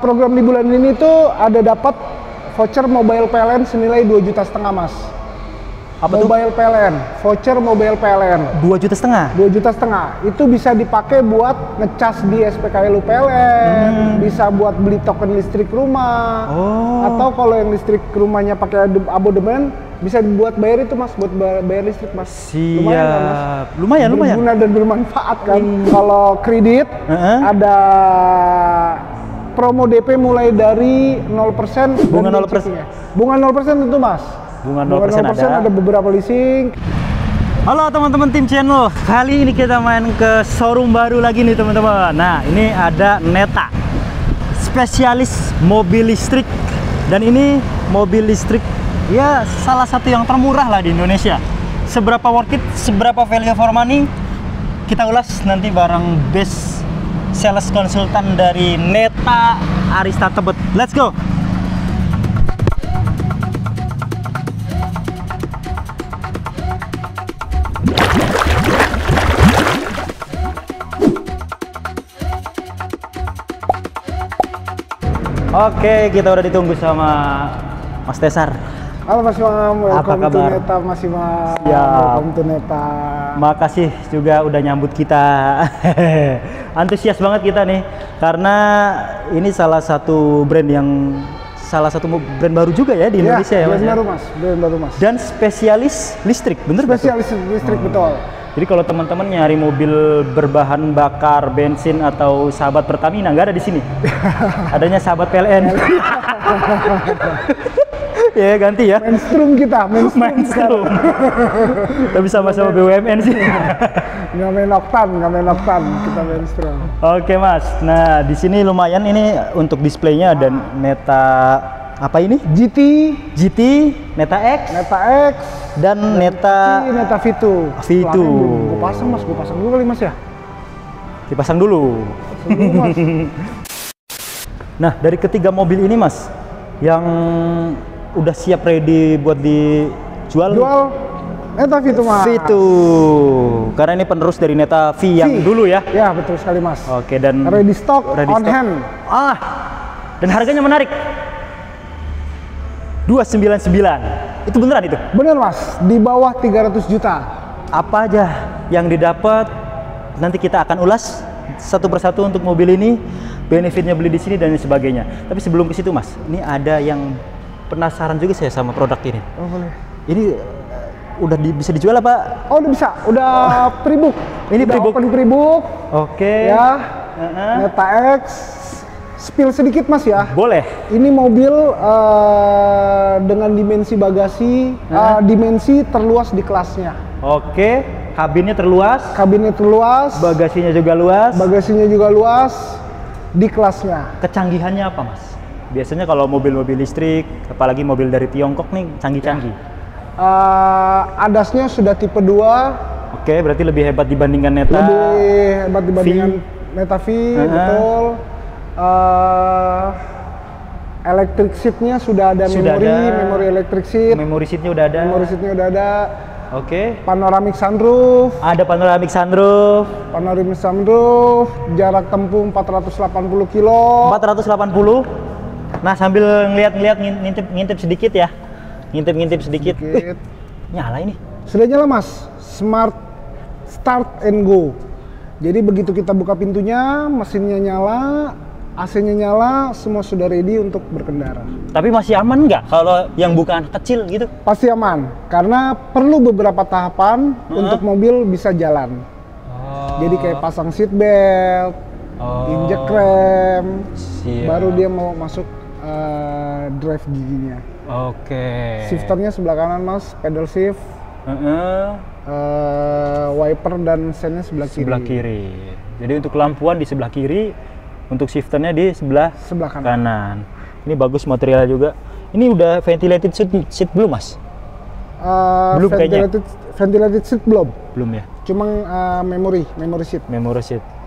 Program di bulan ini tuh ada dapat voucher mobile PLN senilai 2,5 juta mas. Apa mobile tuh? PLN, voucher mobile PLN. 2,5 juta? 2,5 juta. Itu bisa dipakai buat ngecas di SPKLU PLN, bisa buat beli token listrik rumah. Atau kalau yang listrik rumahnya pakai abodemen, bisa dibuat bayar itu mas, buat bayar listrik mas. Siap. Lumayan kan, mas? Lumayan. Berguna dan bermanfaat kan. Kalau kredit ada promo DP mulai dari 0%. Bunga 0%. Bunga 0% tentu mas. Bunga 0% ada beberapa leasing. Halo teman-teman tim channel, kali ini kita main ke showroom baru lagi nih teman-teman. Nah ini ada Neta, spesialis mobil listrik. Dan ini mobil listrik ya salah satu yang termurah lah di Indonesia. Seberapa worth it, seberapa value for money, kita ulas nanti bareng best sales konsultan dari Neta, Arista Tebet. Let's go! Oke, kita udah ditunggu sama Mas Tesar. Halo Mas Imam, welcome Apa to kabar? Neta Mas Imam. Siap. Welcome to Neta. Makasih juga udah nyambut kita. Antusias banget kita nih, karena ini salah satu brand baru juga ya di Indonesia ya, Mas. Brand baru mas. Dan spesialis listrik, bener nggak tuh? Spesialis listrik betul. Jadi kalau teman-teman nyari mobil berbahan bakar bensin atau sahabat Pertamina, nggak ada di sini. Adanya sahabat PLN. Ya ganti ya. Mainstream kita, Mainstream. Tapi sama-sama BUMN sih. Nggak main oktan, kita mainstream. Oke Mas. Nah di sini lumayan ini untuk displaynya ada Neta apa ini? GT, Neta X, dan Neta V2. Gue pasang mas, gue pasang dulu kali mas ya. Dipasang dulu. Mas. Nah dari ketiga mobil ini mas, yang udah siap ready buat dijual? Neta V2 mas. V2, karena ini penerus dari Neta V yang dulu ya? Ya betul sekali mas. Oke, dan ready stock, on hand. Dan harganya menarik. 299. Itu beneran itu? Bener mas, di bawah 300 juta. Apa aja yang didapat? Nanti kita akan ulas satu persatu untuk mobil ini, benefitnya beli di sini dan sebagainya. Tapi sebelum ke situ mas, ini ada yang penasaran juga saya sama produk ini. Oh boleh. Ini udah bisa dijual apa? Oh udah bisa, udah pre-book. Ini pre-book. Open pre-book. Oke. Ya. Neta X. Spill sedikit mas ya. Boleh. Ini mobil dengan dimensi bagasi, dimensi terluas di kelasnya. Oke, kabinnya terluas. Bagasinya juga luas di kelasnya. Kecanggihannya apa mas? Biasanya kalau mobil-mobil listrik, apalagi mobil dari Tiongkok nih, canggih-canggih. ADAS-nya sudah tipe 2. Oke, berarti lebih hebat dibandingkan Neta. Neta V, betul. Electric seat-nya sudah ada, memori electric seat. Memori seat-nya udah ada. Oke. Panoramic sunroof. Ada panoramic sunroof. Jarak tempuh 480 kilo. 480. Nah, sambil ngeliat-ngeliat ngintip sedikit ya. Ngintip sedikit. Nyala ini. Sudah nyala, Mas. Smart start and go. Jadi begitu kita buka pintunya, mesinnya nyala, AC-nya nyala, semua sudah ready untuk berkendara. Tapi masih aman nggak kalau yang bukan kecil gitu? Pasti aman, karena perlu beberapa tahapan untuk mobil bisa jalan. Jadi kayak pasang seat belt, injek rem, baru dia mau masuk drive giginya. Oke. Shifternya sebelah kanan mas, pedal shift. Wiper dan sennya sebelah kiri. Jadi untuk lampuan di sebelah kiri, untuk shifternya di sebelah kanan. Ini bagus materialnya juga. Ini udah ventilated seat belum mas? Belum kayaknya. Ventilated seat belum ya. Cuma memory seat.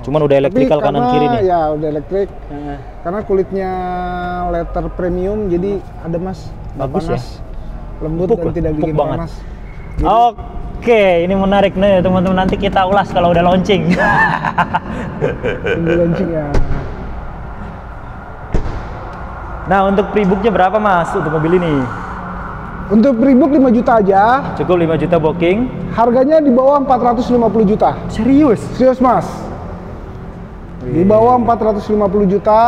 Cuman udah elektrikal kanan kiri nih. Ya udah elektrik. Karena kulitnya leather premium, jadi ada mas. Bagus ya. Lembut dan tidak bikin panas. Oke, ini menarik nih teman-teman, nanti kita ulas kalau udah launching. Tunggu launching ya. Nah, untuk pre-booknya berapa Mas untuk mobil ini? Untuk pre-book 5 juta aja. Cukup 5 juta booking. Harganya di bawah 450 juta. Serius? Serius Mas. Di bawah 450 juta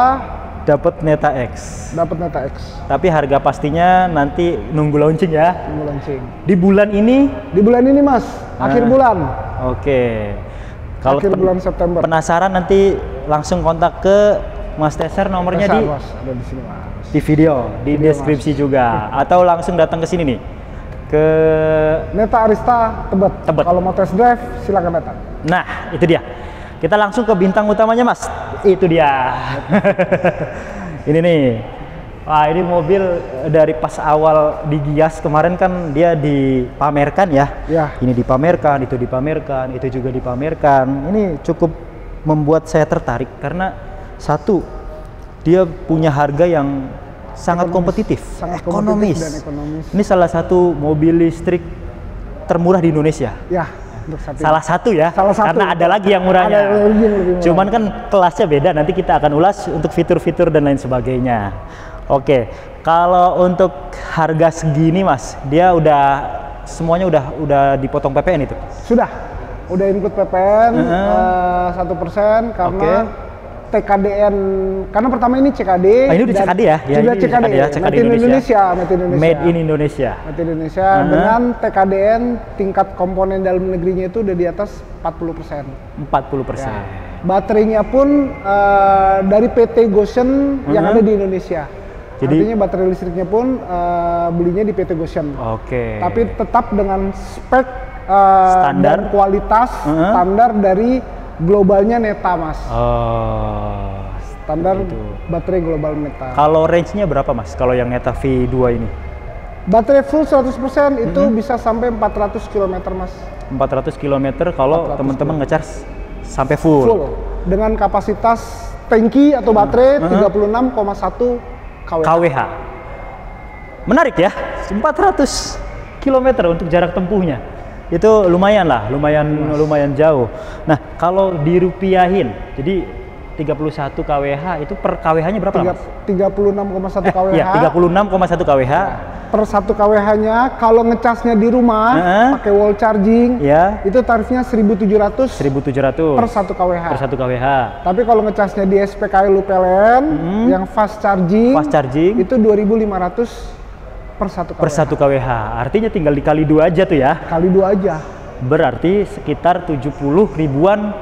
dapat Neta X. Dapat Neta X. Tapi harga pastinya nanti nunggu launching ya. Nunggu launching. Di bulan ini? Di bulan ini Mas, akhir bulan. Oke. Kalau akhir bulan September. Penasaran nanti langsung kontak ke Mas Teser, nomornya Teser, di Mas, ada di sini Mas. Di video, di deskripsi Mas. Juga. Atau langsung datang ke sini nih. Ke Neta Arista Tebet. Kalau mau test drive silakan datang. Nah, itu dia. Kita langsung ke bintang utamanya Mas. Itu dia. Ini nih. Wah, ini mobil dari pas awal digias kemarin kan dia dipamerkan ya. Ya. Ini dipamerkan, itu dipamerkan, itu juga dipamerkan. Ini cukup membuat saya tertarik karena satu, dia punya harga yang sangat kompetitif, sangat ekonomis. Dan ekonomis. Ini salah satu mobil listrik termurah di Indonesia. Ya. Salah satu ya, karena ada lagi yang murahnya. Cuman kan kelasnya beda, nanti kita akan ulas untuk fitur-fitur dan lain sebagainya. Oke, kalau untuk harga segini Mas, dia semuanya udah dipotong PPN itu? Sudah include PPN 1% karena TKDN, karena pertama ini CKD. Ini udah CKD ya? Sudah CKD ya, Made in Indonesia. Made in Indonesia. Made in Indonesia dengan TKDN tingkat komponen dalam negerinya itu udah di atas 40%. 40%. Ya. Baterainya pun dari PT Gotion yang ada di Indonesia. Jadi, artinya baterai listriknya pun belinya di PT Gotion. Oke. Tapi tetap dengan spek standar dan kualitas standar dari globalnya Neta Mas. Standar gitu. Baterai global Neta. Kalau range-nya berapa Mas kalau yang Neta V2 ini? Baterai full 100% itu bisa sampai 400 km Mas. 400 km kalau teman-teman nge-charge sampai full. Dengan kapasitas tangki atau baterai 36,1 kWh. Menarik ya, 400 km untuk jarak tempuhnya. Itu lumayan lah, lumayan jauh. Nah, kalau dirupiahin, jadi 31 kWh itu per kWh-nya berapa Mas? 36,1 kWh. Ya, 36,1 kWh. Per 1 kWh-nya kalau ngecasnya di rumah pakai wall charging, itu tarifnya 1.700 per 1 kWh. Per 1 kWh. Tapi kalau ngecasnya di SPKLU PLN yang fast charging itu 2.500 per 1 kWh. Per 1 kWh. Artinya tinggal dikali 2 aja tuh ya. Kali 2 aja. Berarti sekitar 70 ribuan,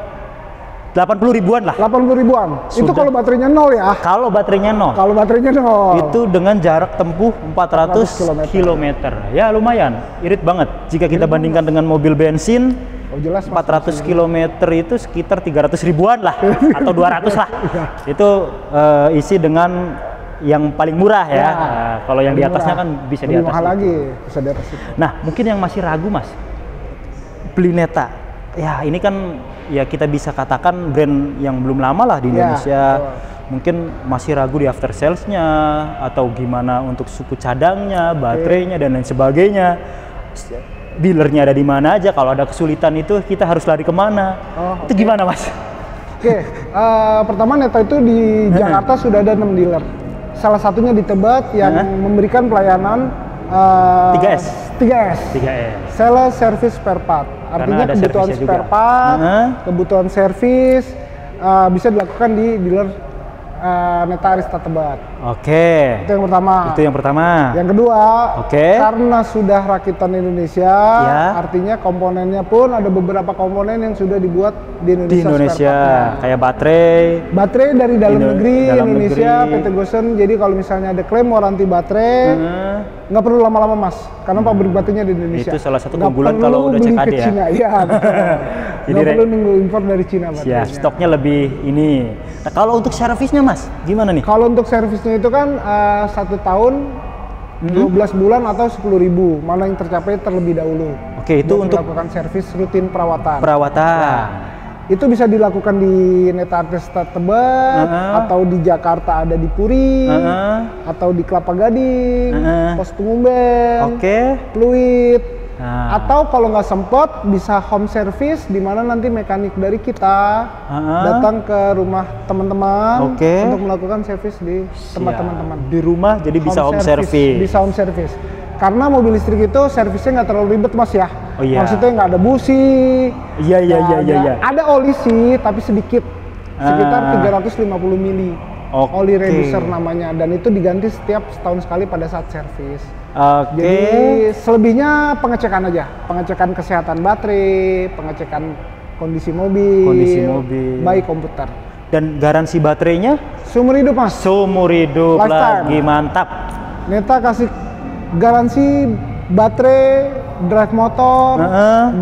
80 ribuan lah. 80 ribuan. Sudah. Itu kalau baterainya 0 ya. Kalau baterainya 0. Kalau baterainya 0. Itu dengan jarak tempuh 400 km. Ya lumayan, irit banget. Jika kita bandingkan dengan mobil bensin, jelas 400 km itu sekitar 300 ribuan lah atau 200 lah. Itu isi dengan yang paling murah ya. Kalau yang di atasnya kan bisa di atas. Mahal lagi, bisa di atas itu. Nah, mungkin yang masih ragu Mas, beli Neta. Ya, ini kan ya kita bisa katakan brand yang belum lama lah di Indonesia. Mungkin masih ragu di after sales-nya atau gimana untuk suku cadangnya, baterainya dan lain sebagainya. Dealernya ada di mana aja, kalau ada kesulitan itu kita harus lari kemana. Itu gimana Mas? Pertama Neta itu di Jakarta sudah ada 6 dealer. Salah satunya di Tebet yang memberikan pelayanan 3S. Sales, service, spare part. Artinya kebutuhan spare part, kebutuhan servis bisa dilakukan di dealer Neta Arista Tebet. Oke. Itu yang pertama. Itu yang pertama. Yang kedua, karena sudah rakitan Indonesia, artinya komponennya pun ada beberapa komponen yang sudah dibuat di Indonesia. Di Indonesia, kayak baterai dari dalam negeri Indonesia, PT Gotion. Jadi kalau misalnya ada klaim waranti baterai, nggak perlu lama-lama Mas, karena pabrik baterainya di Indonesia. Itu salah satu keunggulan kalau udah CKD ya. Iya. Jadi nggak perlu nunggu impor dari Cina baterainya. Stoknya lebih ini. Nah, kalau untuk servisnya Mas, gimana nih? Kalau untuk servisnya itu kan 1 tahun 12 bulan atau 10.000, mana yang tercapai terlebih dahulu. Oke, itu untuk melakukan servis rutin perawatan. Itu bisa dilakukan di Neta Arista Tebet, atau di Jakarta ada di Puri, atau di Kelapa Gading, Pos Pengumben, Pluit, Atau kalau nggak sempet bisa home service, di mana nanti mekanik dari kita datang ke rumah teman-teman untuk melakukan servis di tempat teman-teman. Di rumah jadi bisa home service. Bisa home service. Karena mobil listrik itu servisnya nggak terlalu ribet mas ya. Maksudnya nggak ada busi. Iya. Ada oli sih, tapi sedikit. Sekitar 350 mili. Oli reducer namanya, dan itu diganti setiap setahun sekali pada saat servis. Jadi selebihnya pengecekan aja, pengecekan kesehatan baterai, pengecekan kondisi mobil, baik komputer. Dan garansi baterainya? Seumur hidup mas. Seumur hidup lagi, mantap. Neta kasih garansi baterai, drive motor,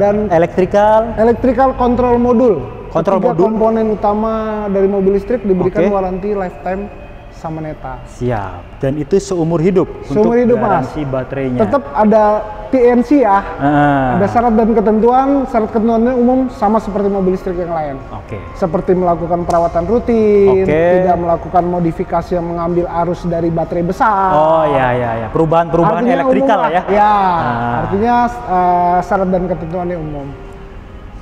dan electrical control modul. Ketiga komponen utama dari mobil listrik diberikan waranti lifetime sama Neta. Siap. Dan itu seumur hidup. Seumur hidup garansi baterainya. Tetap ada PNC ya. Ada syarat dan ketentuan. Syarat ketentuannya umum sama seperti mobil listrik yang lain. Seperti melakukan perawatan rutin, tidak melakukan modifikasi yang mengambil arus dari baterai besar. Perubahan elektrikal lah ya. Artinya syarat dan ketentuannya umum.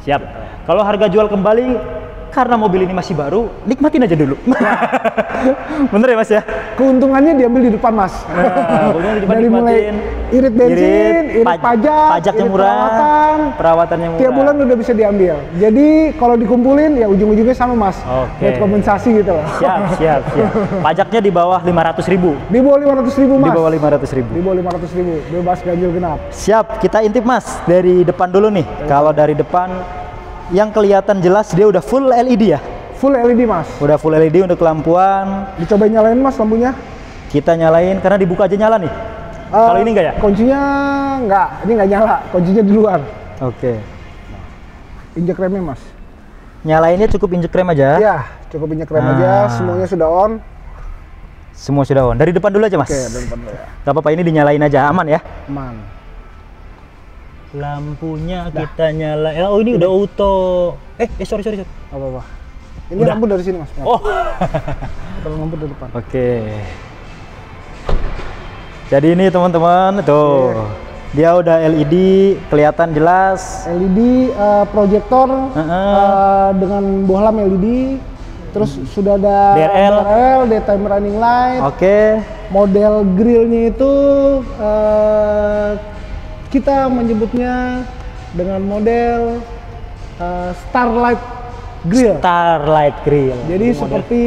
Siap. Kalau harga jual kembali, karena mobil ini masih baru, nikmatin aja dulu. Bener ya mas ya? Keuntungannya diambil di depan mas. Dari mulai irit bensin, irit pajaknya murah, perawatannya murah. Tiap bulan udah bisa diambil. Jadi kalau dikumpulin ya ujung-ujungnya sama mas. Buat kompensasi gitu loh. Siap. Pajaknya di bawah 500.000. Di bawah 500.000 mas. Di bawah 500.000. Di bawah 500.000. Bebas ganjil genap. Siap. Kita intip mas dari depan dulu nih. Kalau dari depan yang kelihatan jelas dia udah full LED ya? Full LED mas. Udah full LED untuk lampuan. Dicoba nyalain mas lampunya? Kita nyalain karena dibuka aja nyala nih. Kalau ini enggak ya? Kuncinya enggak, ini enggak nyala. Kuncinya di luar. Injek remnya mas. Nyalainnya cukup injek rem aja? Iya, cukup injek rem aja. Semuanya sudah on. Semua sudah on. Dari depan dulu aja mas. Dari depan dulu ya. Gak apa-apa, ini dinyalain aja, aman ya? Aman. Lampunya kita nyala. Ini udah auto. Sorry. Apa-apa. Ini lampu dari sini mas. Kalau lampu dari depan. Jadi ini teman-teman tuh. Dia udah LED, kelihatan jelas. LED proyektor dengan bohlam LED. Terus sudah ada DRL, daytime running light. Model grillnya itu kita menyebutnya dengan model Starlight Grill. Jadi seperti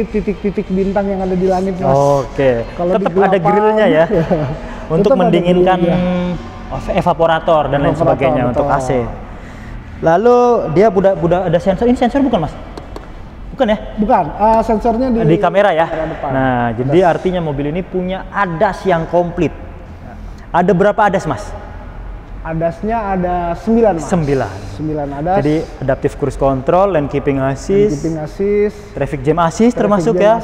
titik-titik bintang yang ada di langit mas. Kalau tetap ada grillnya ya. Untuk mendinginkan evaporator dan lain sebagainya untuk AC. Lalu dia udah ada sensor. Ini sensor bukan mas? Bukan ya? Bukan. Sensornya di kamera ya. Nah, jadi artinya mobil ini punya ADAS yang komplit. Ada berapa ADAS mas? ADAS-nya ada 9 mas. 9 ADAS. Jadi adaptive cruise control, lane keeping assist, traffic jam assist termasuk ya.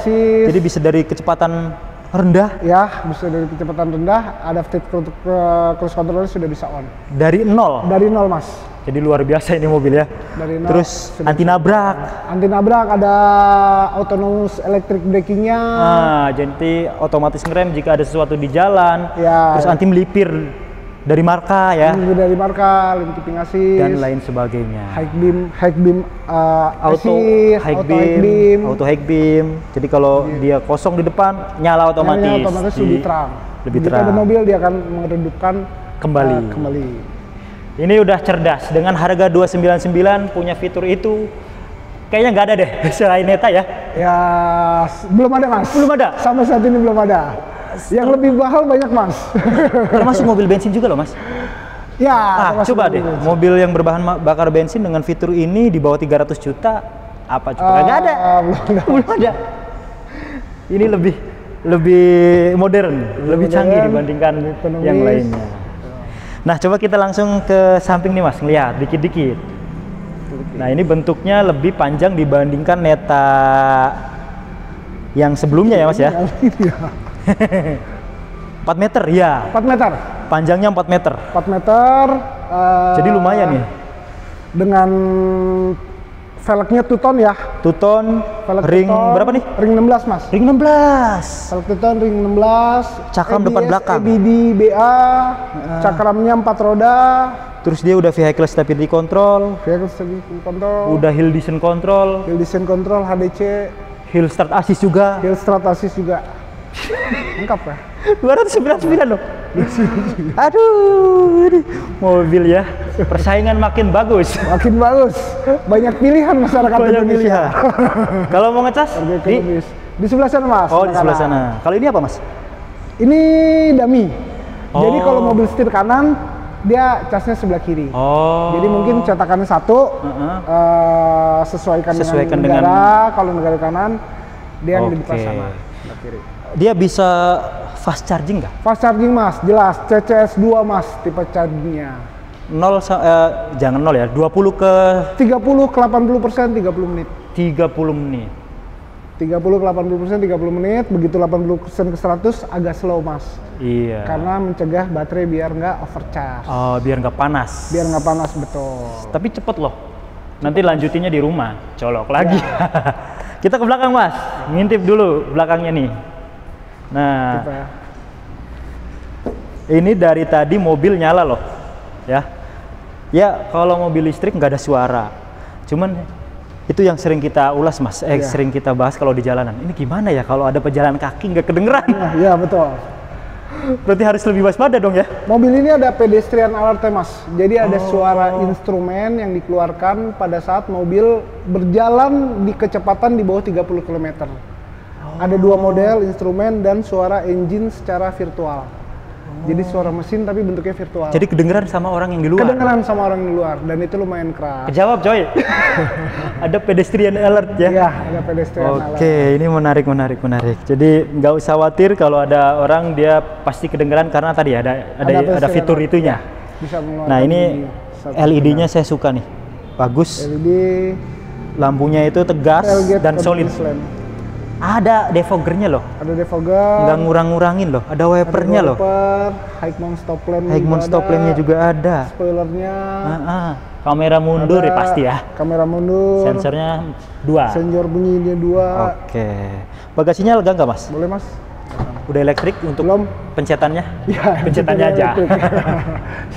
Jadi bisa dari kecepatan rendah. Ya, bisa dari kecepatan rendah. Adaptive cruise control sudah bisa on. Dari 0? Dari 0 mas. Jadi luar biasa ini mobil ya. Dari 0. Terus anti nabrak. Anti nabrak, ada autonomous electric braking-nya. Jadi otomatis ngerem jika ada sesuatu di jalan. Terus anti melipir dari marka ya. Dari marka, lane keeping assist dan lain sebagainya. High beam auto high beam. Jadi kalau dia kosong di depan nyala otomatis. Lebih terang. Jika ada mobil dia akan meredupkan kembali. Ini udah cerdas, dengan harga 299 punya fitur itu. Kayaknya nggak ada deh selain Neta ya. Ya belum ada mas. Belum ada. Sampai saat ini belum ada. Yang lebih mahal banyak mas. Termasuk mobil bensin juga loh mas. Ya. Coba deh mobil yang berbahan bakar bensin dengan fitur ini di bawah 300 juta apa coba? Nggak ada. Belum ada. Ini lebih modern, lebih canggih dibandingkan yang lainnya. Nah coba kita langsung ke samping nih mas, ngeliat dikit-dikit. Nah ini bentuknya lebih panjang dibandingkan Neta yang sebelumnya ya mas ya. 4 meter ya. 4 meter. Panjangnya 4 meter. 4 meter. Jadi lumayan ya. Dengan Velgnya two-tone ya. Two-tone, Velg ring two-tone, berapa nih? Ring 16 mas. Ring 16. Velg two-tone ring 16. Cakram ABS, depan belakang. ABD, BA, cakramnya 4 roda. Terus dia udah vehicle stability control, Vehicle stability control. udah hill descent control, Hill descent control, HDC, hill start assist juga. hill start assist juga. Lengkap ya. 299 loh. Aduh, ini mobil ya. Persaingan makin bagus. Makin bagus. Banyak pilihan masyarakat Banyak Indonesia. pilihan. Kalau mau ngecas Di sebelah sana mas. Oh, di sebelah sana. Kalau ini apa mas? Ini dummy. Jadi Oh. kalau mobil setir kanan, dia casnya sebelah kiri. Oh. Jadi mungkin cetakannya satu, sesuaikan dengan negara. Kalau negara kanan, dia yang di depan sana. Sebelah kiri. Dia bisa fast charging nggak? Fast charging mas, jelas. CCS 2 mas, tipe chargingnya. 0 jangan 0 ya. 20 ke 30 ke 80%, 30 menit. 30 menit. 30 ke 80%, 30 menit. Begitu 80% ke 100 agak slow mas. Iya. Karena mencegah baterai biar nggak overcharge. Oh, biar nggak panas. Biar nggak panas, betul. Tapi cepet loh. Nanti lanjutinnya di rumah, colok lagi. Kita ke belakang mas, ngintip dulu belakangnya nih. Nah, Tipe ya. ini dari tadi mobil nyala loh, ya. Ya kalau mobil listrik nggak ada suara. Cuman itu yang sering kita ulas mas, sering kita bahas kalau di jalanan. Ini gimana ya kalau ada pejalan kaki nggak kedengeran? Iya betul. Berarti harus lebih waspada dong ya. Mobil ini ada pedestrian alert mas. Jadi ada suara instrumen yang dikeluarkan pada saat mobil berjalan di kecepatan di bawah 30 km. Ada 2 model instrumen dan suara engine secara virtual. Jadi suara mesin tapi bentuknya virtual. Jadi kedengeran sama orang yang di luar. Kedengeran sama orang di luar dan itu lumayan keras. Kejawab coy. Ada pedestrian alert ya. Iya, ada pedestrian alert. Oke, ini menarik. Jadi nggak usah khawatir kalau ada orang, dia pasti kedengeran karena tadi ada fitur itunya. Bisa mengeluarkan Nah ini satu LED-nya saya suka nih, bagus. LED Lampunya itu tegas tailgate dan solid. continuous lamp. Ada defoggernya loh, Ada defogger, nggak ngurang-ngurangin loh. Ada wipernya loh. High mount stop lamp. High mount stop lampnya juga ada. Spoilernya. Kamera mundur ya pasti ya. Kamera mundur. Sensornya 2. Sensor bunyinya 2. Oke. Bagasinya lega nggak mas? Boleh mas? Udah elektrik untuk Belum. pencetannya? Ya, Pencetannya aja.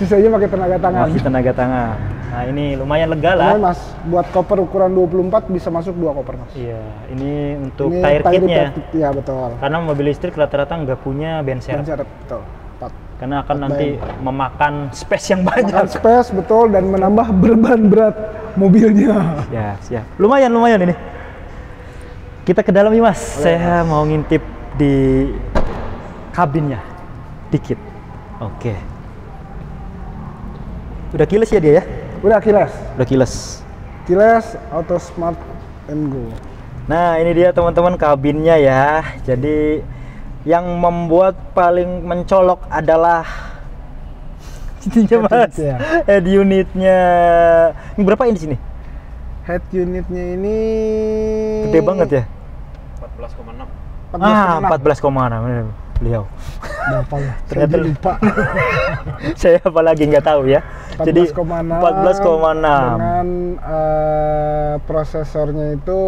Sisanya pakai tenaga tangan. Masih tenaga tangan. Nah ini lumayan lega lah. Lumayan mas, buat koper ukuran 24 bisa masuk 2 koper mas. Iya, ini untuk Ini tire kitnya. Iya betul. Karena mobil listrik rata-rata nggak punya ban serep. Ban serep, betul. 4. Karena akan nanti memakan space yang banyak. Makan space betul dan menambah beban berat mobilnya. Ya, siap. Lumayan ini. Kita ke dalam nih mas. Saya mau ngintip di kabinnya dikit. Oke. Udah keyless ya dia ya? Udah keyless. Udah keyless. Keyless, auto smart and go. Nah ini dia teman-teman kabinnya ya. Jadi yang membuat paling mencolok adalah ininya mas, ya. head unitnya. Ini berapa ini sini? Head unitnya ini Gede banget ya? 14,6. 14,6 beliau. Berapa ya? Ternyata Saya lupa. Saya apalagi nggak tahu ya. Jadi 14,6 dengan prosesornya itu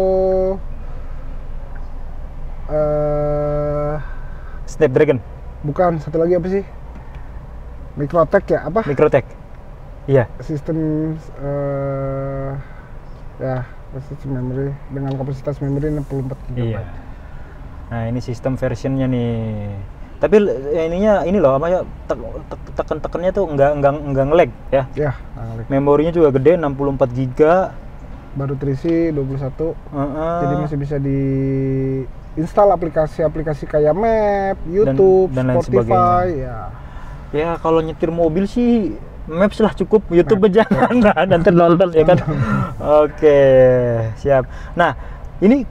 Snapdragon. bukan, satu lagi apa sih? Microtech ya? Apa? Microtech. Iya. Sistem ya, sistem memory dengan kapasitas memori 64 GB. Iya. Nah, ini sistem versionnya nih. Tapi ininya ini loh, apa ya, tekan-tekannya tuh enggak nge-lag ya. Ya, Memorinya juga gede, 64 GB. baru terisi 21. Jadi masih bisa install aplikasi-aplikasi kayak Map, YouTube, dan lain Spotify sebagainya. ya. Ya kalau nyetir mobil sih Maps lah cukup, YouTube jangan nah, nanti nonton ya kan. Oke, siap. Nah, ini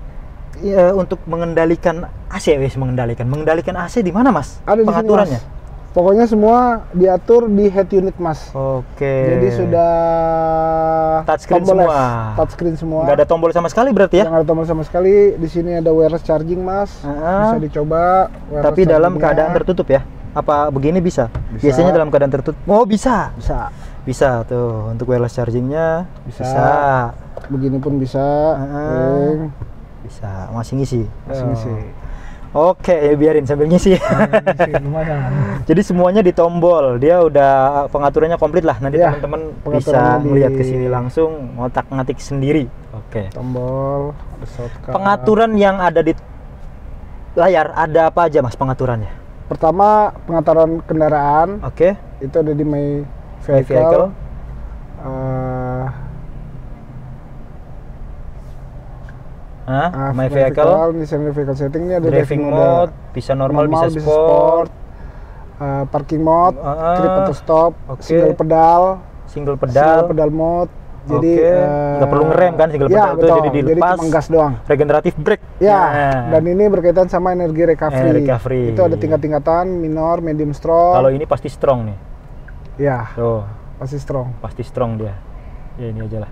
untuk mengendalikan AC, mengendalikan AC di mana mas? Ada di pengaturannya? sini, Mas. Pokoknya semua diatur di head unit mas. Oke. Jadi sudah touchscreen tomboless, semua. touchscreen semua. Nggak ada tombol sama sekali berarti ya? Nggak ada tombol sama sekali. Di sini ada wireless charging mas. Bisa dicoba. Tapi dalam keadaan tertutup ya? Apa begini bisa? Biasanya dalam keadaan tertutup. Oh bisa. Bisa. Bisa tuh untuk wireless chargingnya. Bisa. begini pun bisa. Bisa, masih ngisi. Masih ngisi. Oke, biarin sambil ngisi. Lumayan. Jadi semuanya di tombol, dia udah pengaturannya komplit lah. Nanti teman-teman bisa melihat ke sini langsung, ngotak-ngatik sendiri. Oke. Tombol, ada shortcut. Pengaturan yang ada di layar ada apa aja Mas pengaturannya? Pertama pengaturan kendaraan. Oke. Itu ada di My Vehicle. My Vehicle. Di sini vehicle setting ini ada driving mode, bisa normal, bisa sport. Parking mode, trip atau stop, single pedal mode. Jadi nggak perlu ngerem kan, single pedal itu jadi dilepas. Jadi gas doang. Regeneratif brake. Dan ini berkaitan sama energi recovery. Itu ada tingkat-tingkatan, minor, medium, strong. Kalau ini pasti strong nih. Ya. Pasti strong. Pasti strong dia. Ya ini aja lah.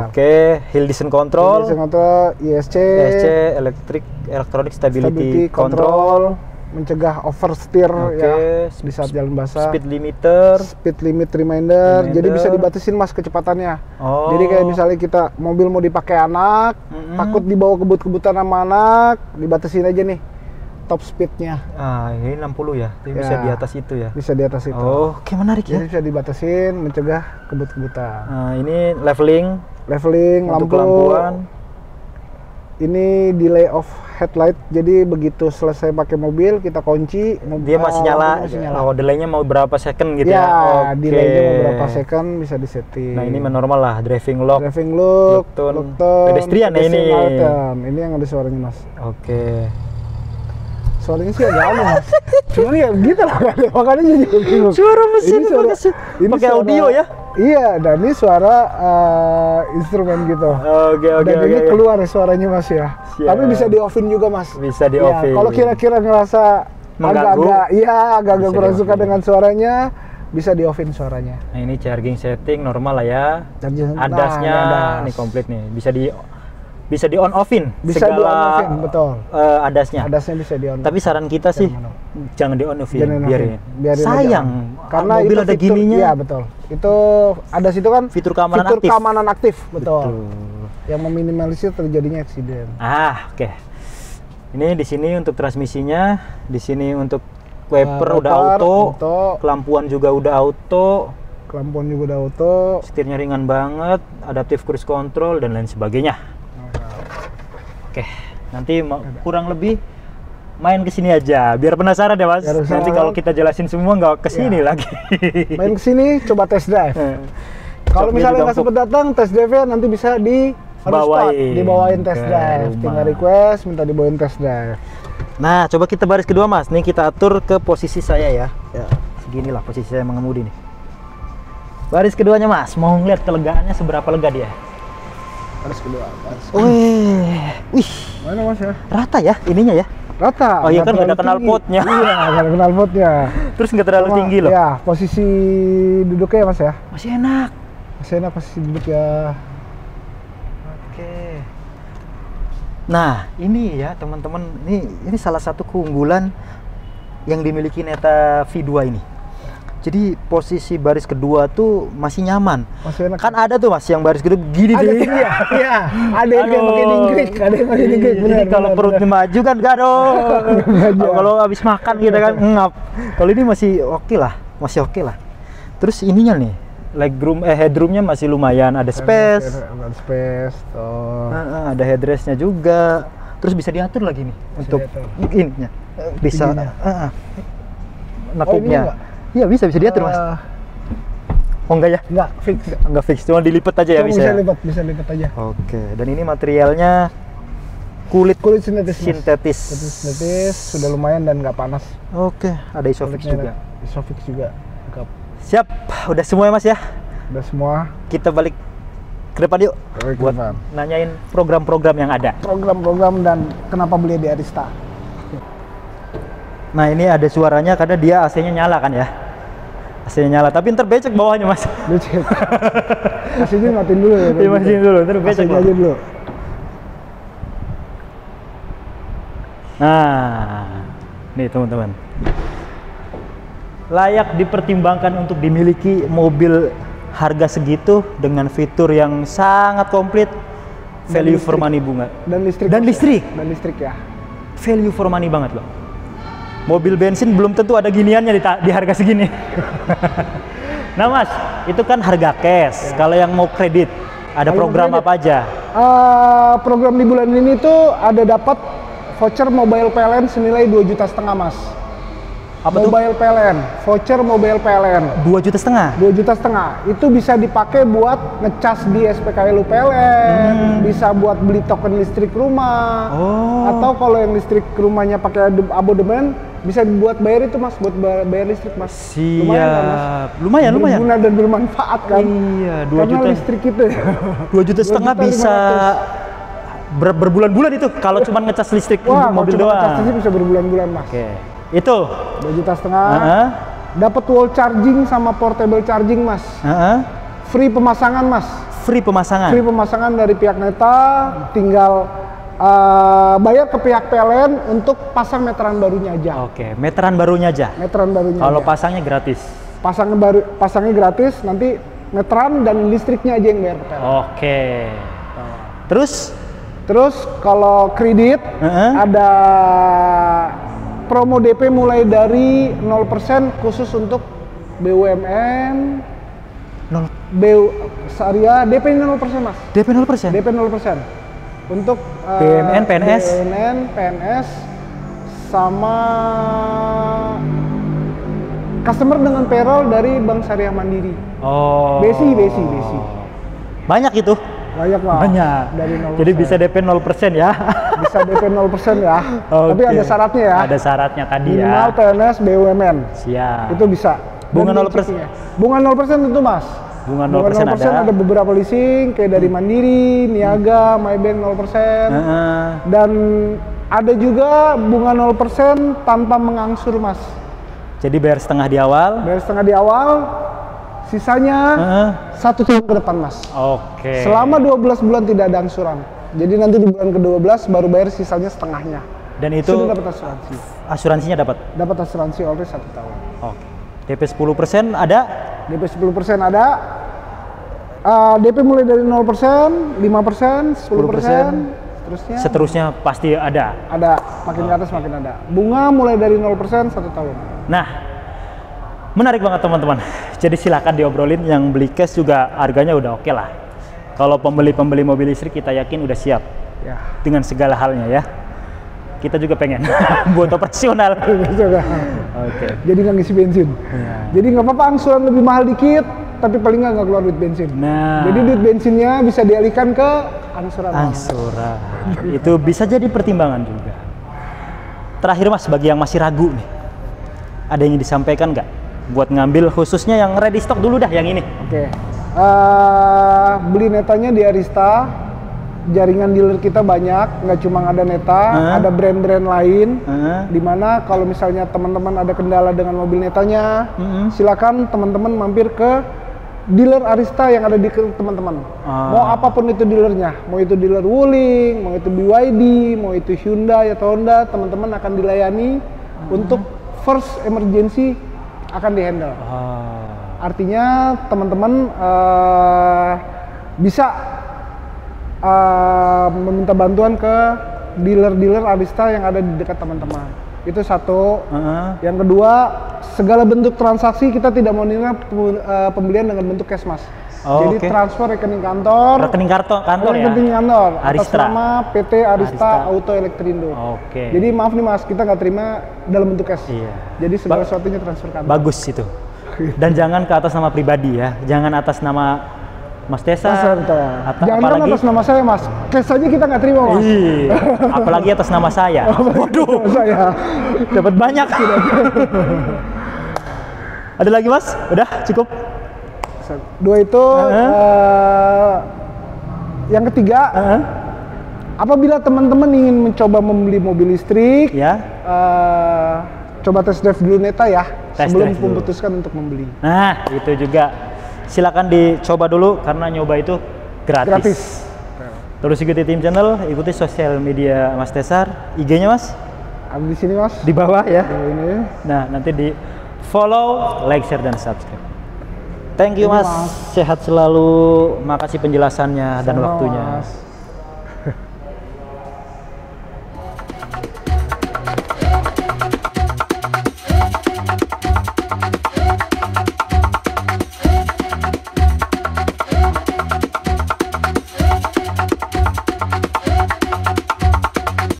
Oke, hill descent control. ESC, electronic stability control. Mencegah oversteer di saat jalan basah. Speed limit reminder. Jadi bisa dibatasin Mas kecepatannya. Jadi kayak misalnya kita mobil mau dipakai anak, takut dibawa kebut-kebutan sama anak, dibatasin aja nih top speednya. Ini 60 ya. Tapi bisa di atas itu ya. Bisa di atas itu. Oke, menarik ya. Jadi bisa dibatasin, mencegah kebut-kebutan. Ini leveling lampu lampuan. Ini delay of headlight, jadi begitu selesai pakai mobil kita kunci, dia masih nyala. Delaynya mau berapa second gitu ya? Delaynya mau berapa second bisa disetting. Nah ini normal lah, driving lock, look turn, pedestrian ya ini. Ini yang ada suaranya Mas. Oke. Suaranya sih agak aneh Mas. Cuma ya gitu lah, makanya jadi bingung. Suara mesin ini pakai audio ya? Iya, dan ini suara instrumen gitu. Dan ini keluar suaranya Mas ya. Tapi bisa di-off-in juga Mas. Bisa di-off-in. Kalau kira-kira ngerasa agak-agak kurang suka dengan suaranya, bisa di-off-in suaranya. Nah ini charging setting normal lah ya. Adasnya ini komplit nih. Bisa di on offin segala betul. Adasnya bisa di on. Tapi saran kita sih jangan di on offin, biarin sayang aja. Karena mobil itu ada gininya. Iya betul. Itu adas itu kan fitur keamanan aktif. Betul. Yang meminimalisir terjadinya eksiden. Oke. Ini di sini untuk transmisinya, di sini untuk wiper udah auto, kelampuan juga udah auto. Setirnya ringan banget, adaptive cruise control dan lain sebagainya. Oke, nanti kurang lebih main kesini aja, biar penasaran ya Mas. Nanti kalau kita jelasin semua nggak kesini lagi. Main kesini, coba test drive. Kalau misalnya nggak sempet datang, test drive-nya nanti bisa dibawain test drive. Tinggal request, minta dibawain test drive. Nah, coba kita baris kedua Mas. Nih kita atur ke posisi saya ya. Seginilah posisi saya mengemudi nih. Baris keduanya Mas, mau ngeliat kelegaannya seberapa lega dia? Baris kedua. Wih. Mana Mas ya? Rata ya ininya ya? Rata. Oh iya kan nggak ada knalpotnya. Iya, nggak ada knalpotnya. Terus nggak terlalu tinggi loh. Ya, posisi duduknya Mas ya? Masih enak. Posisi duduk ya. Oke. Nah ini ya teman-teman, ini salah satu keunggulan yang dimiliki Neta V2 ini. Jadi posisi baris kedua tuh masih nyaman. Masih enak. Kan ada tuh Mas yang baris kedua gini deh. Iya. Ada yang pakai dingkrik, Jadi kalau perutnya maju kan gak dong. Kalau habis makan gitu kan ngap. Kalau ini masih oke lah. Terus ininya nih, headroomnya masih lumayan, ada space. Ada headrestnya juga. Terus bisa diatur lagi nih untuk ininya. Bisa nekuknya. Iya bisa diatur Mas. Oh enggak ya? Enggak fix, cuma dilipat aja ya bisa. Bisa lipat aja. Oke, dan ini materialnya kulit sintetis. Sudah lumayan dan nggak panas. Oke, ada Isofix juga. Isofix juga. Siap, udah semua ya Mas ya? Udah semua. Kita balik ke depan yuk. Buat nanyain program-program yang ada. Program-program dan kenapa beli di Arista. Nah ini ada suaranya karena dia AC-nya nyala kan ya. AC-nya nyala, tapi ntar becek bawahnya Mas. Becek. AC-nya matiin dulu ya. Matiin dulu, ntar becek aja dulu. Nah, nih teman-teman. Layak dipertimbangkan untuk dimiliki mobil harga segitu dengan fitur yang sangat komplit, value for money bunga. Dan listrik. Dan listrik. Dan listrik ya. Value for money banget loh. Mobil bensin belum tentu ada giniannya di harga segini. Nah Mas, itu kan harga cash. Kalau yang mau kredit, ada program apa aja? Program di bulan ini tuh ada dapat voucher mobile PLN senilai 2,5 juta Mas. Apa mobile tuh? PLN, voucher mobile PLN. 2,5 juta? 2,5 juta. Itu bisa dipakai buat ngecas di SPKLU PLN, bisa buat beli token listrik rumah. Atau kalau yang listrik rumahnya pakai abodemen, bisa dibuat bayar itu Mas, buat bayar listrik Mas. Siap. Lumayan kan, Mas? Lumayan. Berguna dan bermanfaat kan. Iya, 2 Karena juta. listrik itu. 2,5 juta bisa berbulan-bulan itu kalau cuma ngecas listrik mobil doang. Ngecas listrik bisa berbulan-bulan Mas. Oke. Itu 2,5 juta. Dapat wall charging sama portable charging Mas. Free pemasangan Mas. Free pemasangan. Free pemasangan dari pihak Neta, tinggal bayar ke pihak PLN untuk pasang meteran barunya aja. Oke, meteran barunya aja. Meteran barunya. Kalau aja. pasangnya gratis. Pasangnya gratis, nanti meteran dan listriknya aja yang bayar ke PLN. Oke. Terus kalau kredit ada promo DP mulai dari 0% khusus untuk BUMN, Syariah, DP 0% Mas. DP 0%? DP 0%. Untuk BUMN, PNS? BUMN, PNS, sama customer dengan payroll dari Bank Syariah Mandiri. BSI. Banyak itu? Banyak Mas. Banyak. Dari 0%. Jadi bisa DP 0% ya? Bisa DP 0% ya. Tapi ada syaratnya ya. Ada syaratnya tadi ya. Minimal PNS, BUMN. Siap. Itu bisa. Bunga 0%? Bunga 0% tentu Mas. Bunga 0% ada beberapa leasing kayak dari Mandiri, Niaga, Maybank 0%. Dan ada juga bunga 0% tanpa mengangsur Mas. Jadi bayar setengah di awal? Bayar setengah di awal, sisanya 1 tahun ke depan Mas. Oke. Selama 12 bulan tidak ada angsuran. Jadi nanti di bulan ke-12 baru bayar sisanya setengahnya. Dan itu sudah dapat asuransi. Asuransinya dapat? Dapat asuransi oleh 1 tahun. Oke. DP 10% ada? DP 10% ada. DP mulai dari 0%, 5%, 10%, seterusnya pasti ada. Ada, makin ke atas makin ada. Bunga mulai dari 0% 1 tahun. Nah, menarik banget teman-teman. Jadi silakan diobrolin, yang beli cash juga harganya udah oke lah. Kalau pembeli mobil listrik kita yakin udah siap ya, dengan segala halnya ya. Kita juga pengen buat operasional. Oke. Jadi nggak ngisi bensin. Ya. Jadi nggak apa-apa angsuran lebih mahal dikit, tapi paling nggak keluar duit bensin. Nah. Jadi duit bensinnya bisa dialihkan ke angsuran. Angsuran. Itu bisa jadi pertimbangan juga. Terakhir Mas, bagi yang masih ragu nih, ada yang disampaikan nggak? Buat ngambil khususnya yang ready stock dulu dah, yang ini. Oke. Beli Netanya di Arista. Jaringan dealer kita banyak, nggak cuma ada Neta, ada brand-brand lain. Dimana kalau misalnya teman-teman ada kendala dengan mobil Netanya, silakan teman-teman mampir ke dealer Arista yang ada di teman-teman. Mau apapun itu dealernya, mau itu dealer Wuling, mau itu BYD, mau itu Hyundai atau Honda, teman-teman akan dilayani untuk first emergency akan dihandle. Artinya teman-teman bisa meminta bantuan ke dealer-dealer Arista yang ada di dekat teman-teman. Itu satu. Yang kedua, segala bentuk transaksi kita tidak mau menerima pembelian dengan bentuk cash Mas. Jadi transfer rekening kantor. Rekening kantor ya. Rekening kantor. Atas Arista. nama PT Arista Auto Elektrindo. Jadi maaf nih Mas, kita nggak terima dalam bentuk cash. Jadi segala sesuatunya transfer kantor. Bagus itu. Dan jangan ke atas nama pribadi ya. Jangan atas nama Mas Tesa, jangan kan atas nama saya Mas, cash aja kita nggak terima Mas. Apalagi atas nama saya. Waduh, saya dapat banyak. Ada lagi Mas? Udah cukup? 2 itu. Yang ketiga, apabila teman-teman ingin mencoba membeli mobil listrik, coba test drive dulu Neta ya, sebelum memutuskan untuk membeli. Nah, itu juga. Silakan dicoba dulu karena nyoba itu gratis. Terus ikuti Tim Channel, ikuti sosial media Mas Tesar, IG-nya Mas? Ada di sini Mas. Di bawah ya. Ini. Nah, nanti di follow, like, share dan subscribe. Thank you, Mas. Mas. Sehat selalu. Makasih penjelasannya dan Sama, waktunya. Mas.